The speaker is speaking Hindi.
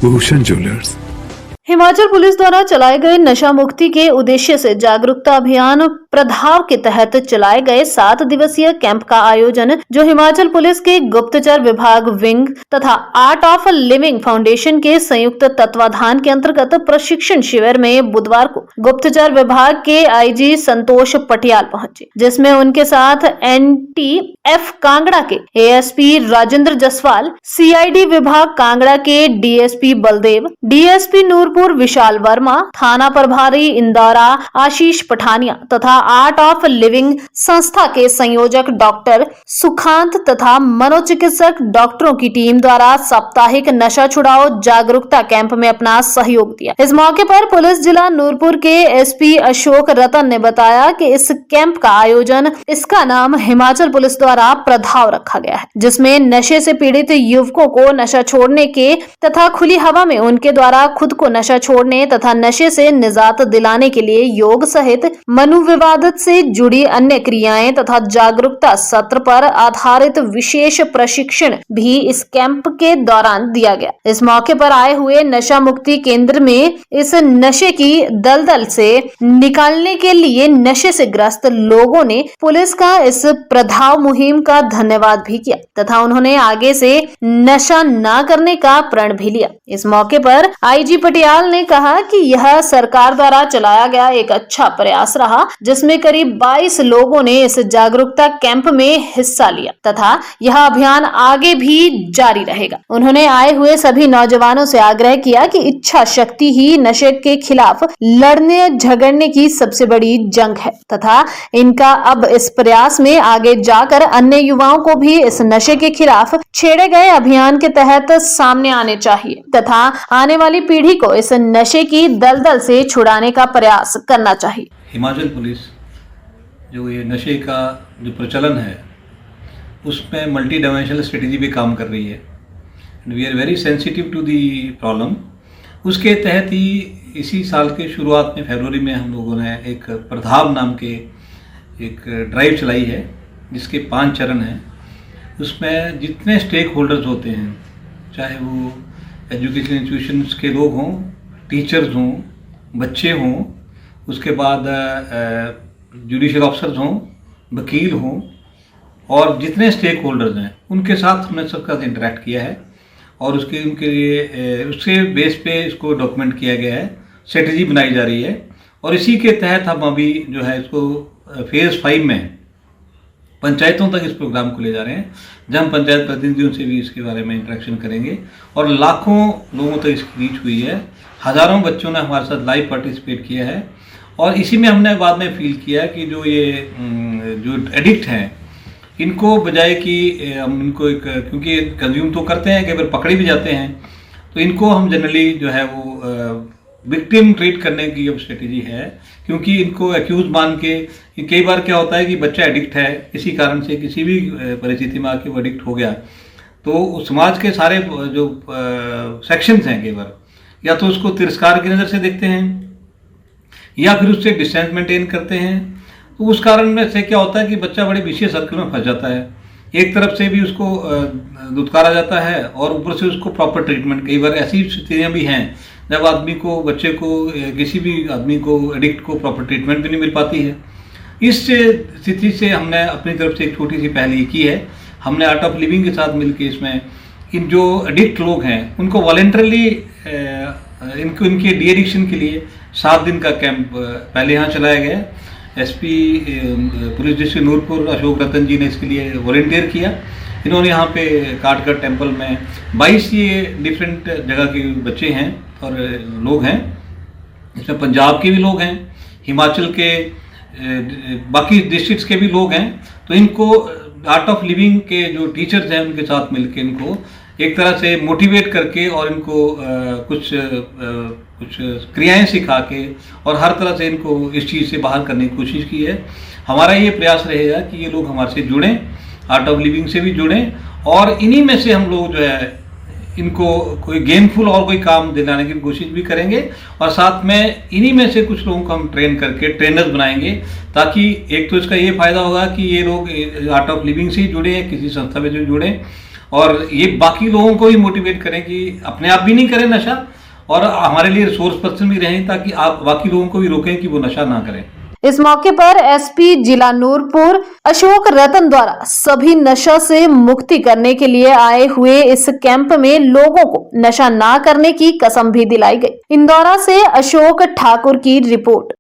भूषण ज्वेलर्स। हिमाचल पुलिस द्वारा चलाए गए नशा मुक्ति के उद्देश्य से जागरूकता अभियान प्रधाव के तहत चलाए गए 7 दिवसीय कैंप का आयोजन जो हिमाचल पुलिस के गुप्तचर विभाग विंग तथा आर्ट ऑफ लिविंग फाउंडेशन के संयुक्त तत्वाधान के अंतर्गत प्रशिक्षण शिविर में बुधवार को गुप्तचर विभाग के आईजी संतोष पटियाल पहुंचे, जिसमें उनके साथ NTF कांगड़ा के ASP राजेंद्र जसवाल, CID विभाग कांगड़ा के DSP बलदेव, DSP नूरपुर विशाल वर्मा, थाना प्रभारी इंदौरा आशीष पठानिया तथा आर्ट ऑफ लिविंग संस्था के संयोजक डॉक्टर सुखांत तथा मनोचिकित्सक डॉक्टरों की टीम द्वारा साप्ताहिक नशा छुड़ाओ जागरूकता कैंप में अपना सहयोग दिया। इस मौके पर पुलिस जिला नूरपुर के SP अशोक रतन ने बताया कि इस कैंप का आयोजन, इसका नाम हिमाचल पुलिस द्वारा प्रधाव रखा गया है, जिसमें नशे से पीड़ित युवकों को नशा छोड़ने के तथा खुली हवा में उनके द्वारा खुद को नशा छोड़ने तथा नशे से निजात दिलाने के लिए योग सहित मनोविवाद से जुड़ी अन्य क्रियाएं तथा जागरूकता सत्र पर आधारित विशेष प्रशिक्षण भी इस कैंप के दौरान दिया गया। इस मौके पर आए हुए नशा मुक्ति केंद्र में इस नशे की दलदल से निकालने के लिए नशे से ग्रस्त लोगों ने पुलिस का इस प्रधाव मुहिम का धन्यवाद भी किया तथा उन्होंने आगे से नशा न करने का प्रण भी लिया। इस मौके पर IG पटियाल ने कहा कि यह सरकार द्वारा चलाया गया एक अच्छा प्रयास रहा, जिसमें करीब 22 लोगों ने इस जागरूकता कैंप में हिस्सा लिया तथा यह अभियान आगे भी जारी रहेगा। उन्होंने आए हुए सभी नौजवानों से आग्रह किया कि इच्छा शक्ति ही नशे के खिलाफ लड़ने झगड़ने की सबसे बड़ी जंग है तथा इनका अब इस प्रयास में आगे जाकर अन्य युवाओं को भी इस नशे के खिलाफ छेड़े गए अभियान के तहत सामने आने चाहिए तथा आने वाली पीढ़ी को इस नशे की दलदल से छुड़ाने का प्रयास करना चाहिए। हिमाचल पुलिस जो ये नशे का जो प्रचलन है उसमें मल्टी डायमेंशनल स्ट्रेटेजी पे काम कर रही है। We are very sensitive to the problem. उसके तहत ही इसी साल के शुरुआत में फरवरी में हम लोगों ने एक प्रधाव नाम के एक ड्राइव चलाई है, जिसके 5 चरण हैं। उसमें जितने स्टेक होल्डर्स होते हैं, चाहे वो एजुकेशन इंस्टीट्यूशंस के लोग हों, टीचर्स हों, बच्चे हों, उसके बाद जुडिशियल ऑफिसर्स हों, वकील हों, और जितने स्टेक होल्डर्स हैं उनके साथ हमने सबका साथ इंटरेक्ट किया है और उनके लिए उसके बेस पे इसको डॉक्यूमेंट किया गया है, स्ट्रेटजी बनाई जा रही है। और इसी के तहत हम अभी जो है इसको फेज़ 5 में पंचायतों तक इस प्रोग्राम को ले जा रहे हैं, जहाँ हम पंचायत प्रतिनिधियों से भी इसके बारे में इंटरेक्शन करेंगे। और लाखों लोगों तक इसकी रीच हुई है, हज़ारों बच्चों ने हमारे साथ लाइव पार्टिसिपेट किया है। और इसी में हमने बाद में फील किया कि जो एडिक्ट हैं, इनको बजाय कि हम इनको क्योंकि कंज्यूम तो करते हैं, कई बार पकड़े भी जाते हैं, तो इनको हम जनरली जो है वो विक्टिम ट्रीट करने की अब स्ट्रेटेजी है। क्योंकि इनको एक्यूज मान के, कई बार क्या होता है कि बच्चा एडिक्ट है, इसी कारण से किसी भी परिस्थिति में आके वो एडिक्ट हो गया, तो समाज के सारे जो सेक्शंस हैं कई बार या तो उसको तिरस्कार की नज़र से देखते हैं या फिर उससे डिस्टेंस मेंटेन करते हैं। तो उस कारण में से क्या होता है कि बच्चा बड़े विशेष सर्कल में फंस जाता है। एक तरफ से भी उसको दुत्कारा जाता है और ऊपर से उसको प्रॉपर ट्रीटमेंट, कई बार ऐसी स्थितियाँ भी हैं जब आदमी को, बच्चे को, किसी भी आदमी को, एडिक्ट को प्रॉपर ट्रीटमेंट भी नहीं मिल पाती है। इस स्थिति से हमने अपनी तरफ से एक छोटी सी पहल ये की है। हमने आर्ट ऑफ लिविंग के साथ मिलकर इसमें इन जो एडिक्ट लोग हैं उनको वॉलेंटरली इनके डी एडिक्शन के लिए 7 दिन का कैंप पहले यहाँ चलाया गया। SP police district Nurpur Ashok Ratan ji ने इसके लिए वॉलंटियर किया। इन्होंने यहाँ पे काटगढ़ टेम्पल में 22 ये डिफरेंट जगह के बच्चे हैं और लोग हैं। इसमें पंजाब के भी लोग हैं, हिमाचल के बाकी डिस्ट्रिक्ट्स के भी लोग हैं। तो इनको आर्ट ऑफ लिविंग के जो टीचर्स हैं उनके साथ मिलकर इनको एक तरह से मोटिवेट करके और इनको कुछ क्रियाएं सिखा के और हर तरह से इनको इस चीज़ से बाहर करने की कोशिश की है। हमारा ये प्रयास रहेगा कि ये लोग हमारे से जुड़ें, आर्ट ऑफ लिविंग से भी जुड़ें, और इन्हीं में से हम लोग जो है इनको कोई गेमफुल और कोई काम दिलाने की कोशिश भी करेंगे। और साथ में इन्हीं में से कुछ लोगों को हम ट्रेन करके ट्रेनर्स बनाएंगे, ताकि एक तो इसका ये फायदा होगा कि ये लोग आर्ट ऑफ लिविंग से ही जुड़े हैं, किसी संस्था में जो जुड़े, और ये बाकी लोगों को भी मोटिवेट करें कि अपने आप भी नहीं करें नशा, और हमारे लिए रिसोर्स पर्सन भी रहें ताकि आप बाकी लोगों को भी रोकें कि वो नशा ना करें। इस मौके पर एसपी जिला नूरपुर अशोक रतन द्वारा सभी नशा से मुक्ति करने के लिए आए हुए इस कैंप में लोगों को नशा ना करने की कसम भी दिलाई गई। इंदौरा से अशोक ठाकुर की रिपोर्ट।